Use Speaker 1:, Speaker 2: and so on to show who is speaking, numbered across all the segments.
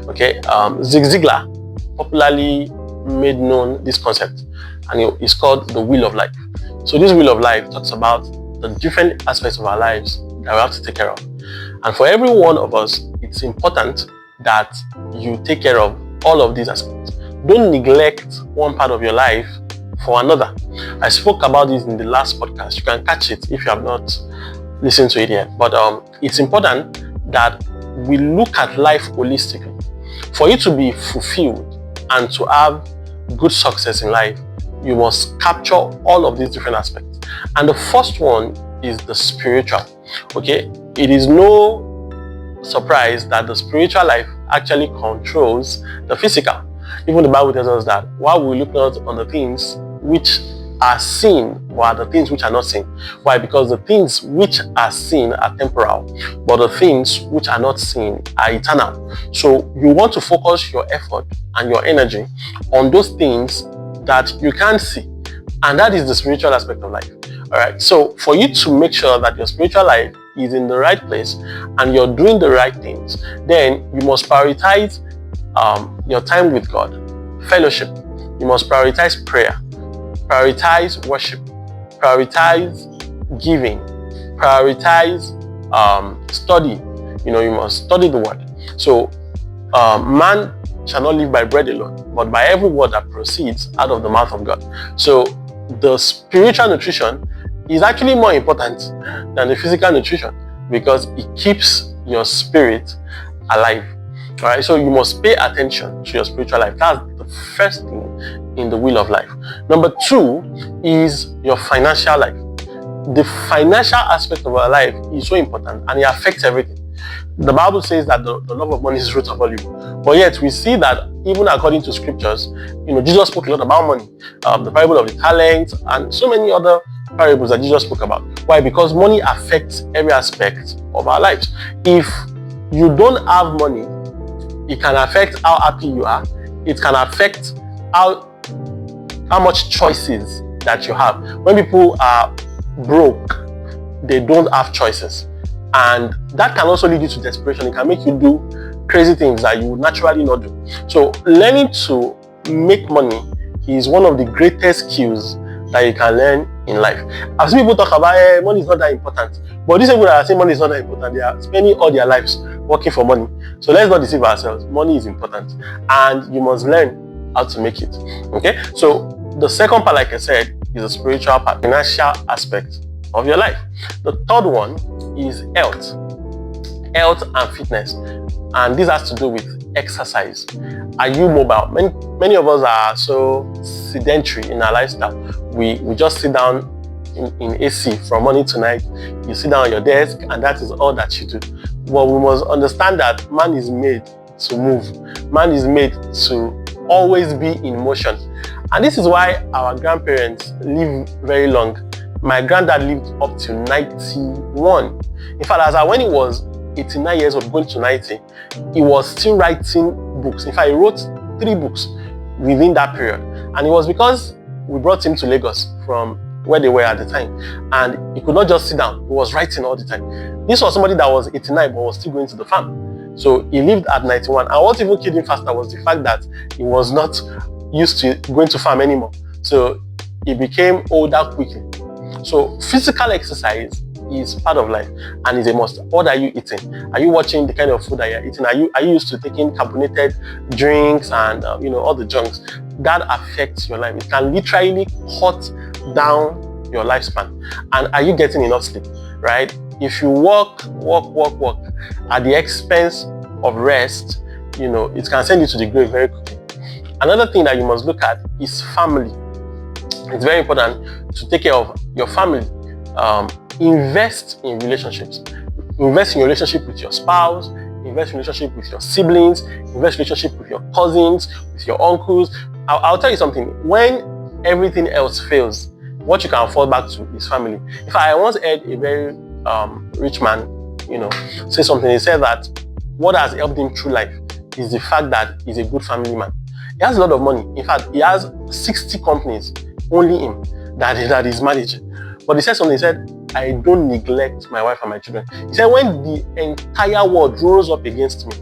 Speaker 1: Okay, Zig Ziglar popularly made known this concept, and it's called the wheel of life. So this wheel of life talks about the different aspects of our lives that we have to take care of. And for every one of us, it's important that you take care of all of these aspects. Don't neglect one part of your life for another. I spoke about this in the last podcast. You can catch it if you have not listened to it yet. But it's important that we look at life holistically. For you to be fulfilled and to have good success in life, you must capture all of these different aspects. And the first one is the spiritual. Okay, it is no surprise that the spiritual life actually controls the physical. Even the Bible tells us that while we look not on the things which are seen, or the things which are not seen. Why? Because the things which are seen are temporal, but the things which are not seen are eternal. So you want to focus your effort and your energy on those things that you can't see, and that is the spiritual aspect of life. All right. So for you to make sure that your spiritual life is in the right place and you're doing the right things, then you must prioritize your time with God, fellowship. You must prioritize prayer, prioritize worship, prioritize giving, prioritize study. You must study the word. So man shall not live by bread alone, but by every word that proceeds out of the mouth of God. So the spiritual nutrition is actually more important than the physical nutrition, because it keeps your spirit alive. All right, so you must pay attention to your spiritual life. That's the first thing in the wheel of life. Number two is your financial life. The financial aspect of our life is so important, and it affects everything. The Bible says that the love of money is the root of all evil. But yet we see that even according to scriptures, Jesus spoke a lot about money. The parable of the talents and so many other parables that Jesus spoke about. Why? Because money affects every aspect of our lives. If you don't have money, it can affect how happy you are. It can affect how much choices that you have. When people are broke, they don't have choices. And that can also lead you to desperation. It can make you do crazy things that you would naturally not do. So learning to make money is one of the greatest skills that you can learn in life. I've seen people talk about money is not that important. But these people that are saying money is not that important, they are spending all their lives working for money. So let's not deceive ourselves. Money is important, and you must learn how to make it. Okay? So the second part, like I said, is the spiritual part, financial aspect of your life. The third one is health and fitness, and this has to do with exercise. Are you mobile? Many of us are so sedentary in our lifestyle. We just sit down in AC from morning to night. You sit down on your desk, and that is all that you do. Well, we must understand that man is made to move. Man is made to always be in motion. And this is why our grandparents live very long. My granddad lived up to 91. In fact, when he was 89 years old, going to 90, he was still writing books. In fact, he wrote 3 books within that period. And it was because we brought him to Lagos from where they were at the time. And he could not just sit down. He was writing all the time. This was somebody that was 89 but was still going to the farm. So he lived at 91. And what even killed him faster was the fact that he was not used to going to farm anymore. So he became older quickly. So physical exercise is part of life and is a must. What are you eating? Are you watching the kind of food that you're eating? Are you used to taking carbonated drinks and all the junks? That affects your life. It can literally cut down your lifespan. And are you getting enough sleep? Right? If you work at the expense of rest, it can send you to the grave very quickly. Another thing that you must look at is family. It's very important to take care of your family. Invest in relationships. Invest in your relationship with your spouse. Invest in relationship with your siblings. Invest in relationship with your cousins, with your uncles. I'll tell you something. When everything else fails, what you can fall back to is family. In fact, I once heard a very rich man, say something. He said that what has helped him through life is the fact that he's a good family man. He has a lot of money. In fact, he has 60 companies, only him, that he's managing. But he said something. He said, I don't neglect my wife and my children. He said, when the entire world rose up against me,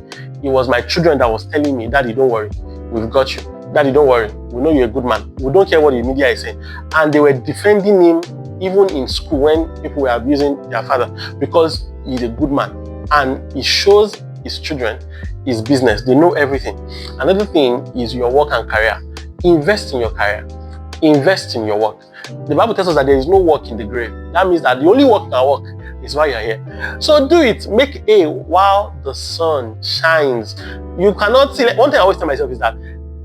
Speaker 1: it was my children that was telling me, Daddy, don't worry, we've got you. Daddy, don't worry, we know you're a good man. We don't care what the media is saying. And they were defending him even in school when people were abusing their father, because he's a good man. And he shows his children his business. They know everything. Another thing is your work and career. Invest in your career. Invest in your work. The Bible tells us that there is no work in the grave. That means that the only work you can work is while you're here. So do it. Make hay while the sun shines. You cannot see. One thing I always tell myself is that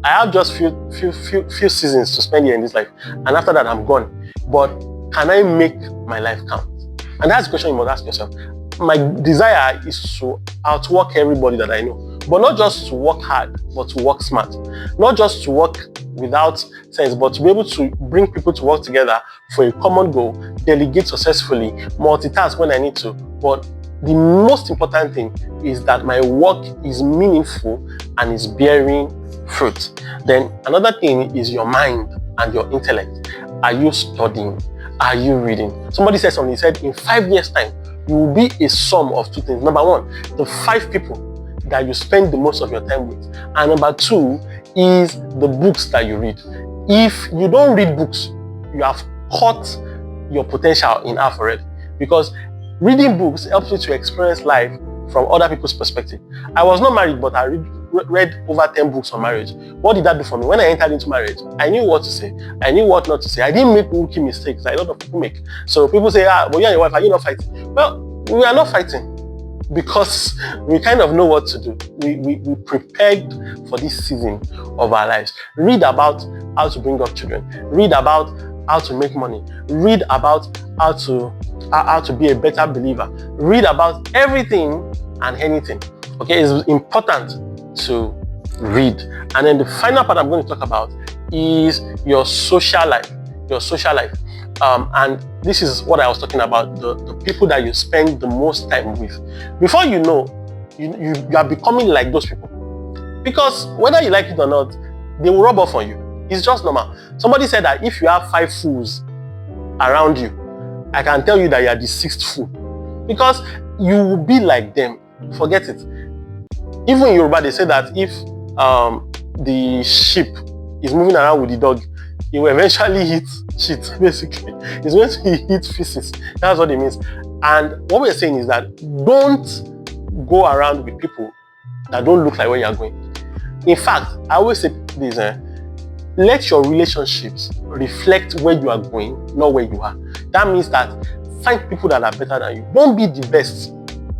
Speaker 1: I have just few seasons to spend here in this life, and after that I'm gone. But can I make my life count? And that's the question you must ask yourself. My desire is to outwork everybody that I know, but not just to work hard, but to work smart. Not just to work without sense, but to be able to bring people to work together for a common goal, delegate successfully, multitask when I need to. But the most important thing is that my work is meaningful and is bearing fruit. Then another thing is your mind and your intellect. Are you studying? Are you reading? Somebody said something. He said, in 5 years' time, you will be a sum of two things. Number one, the 5 people that you spend the most of your time with. And number 2 is the books that you read. If you don't read books, you have cut your potential in half already. Because reading books helps you to experience life from other people's perspective. I was not married, but I read over 10 books on marriage. What did that do for me? When I entered into marriage, I knew what to say. I knew what not to say. I didn't make rookie mistakes that a lot of people make. So people say, but you and your wife, are you not fighting? Well, we are not fighting because we kind of know what to do. We prepared for this season of our lives. Read about how to bring up children. Read about how to make money. Read about how to be a better believer. Read about everything and anything. Okay, it's important to read. And then the final part I'm going to talk about is your social life. Your social life. And this is what I was talking about, the people that you spend the most time with. Before you know, you are becoming like those people. Because whether you like it or not, they will rub off on you. It's just normal. Somebody said that if you have 5 fools around you, I can tell you that you are the 6th fool. Because you will be like them. Forget it. Even in Yoruba, they say that if the sheep is moving around with the dog, it will eventually hit shit, basically. It's going to hit feces. That's what it means. And what we're saying is that don't go around with people that don't look like where you're going. In fact, I always say this, let your relationships reflect where you are going, not where you are. That means that find people that are better than you. Don't be the best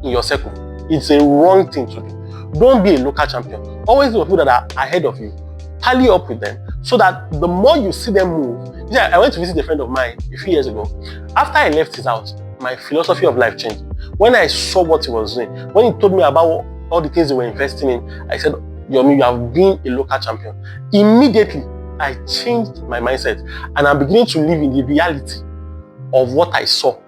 Speaker 1: in your circle. It's a wrong thing to do. Don't be a local champion. Always look for people that are ahead of you. Tally up with them so that the more you see them move. Yeah, I went to visit a friend of mine a few years ago. After I left his house, my philosophy of life changed. When I saw what he was doing, when he told me about all the things they were investing in, I said, Yomi, you have been a local champion. Immediately, I changed my mindset and I'm beginning to live in the reality of what I saw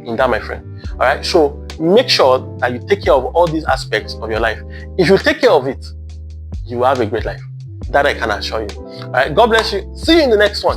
Speaker 1: in that, my friend. All right, so make sure that you take care of all these aspects of your life. If you take care of it, you will have a great life. That I can assure you. All right, God bless you. See you in the next one.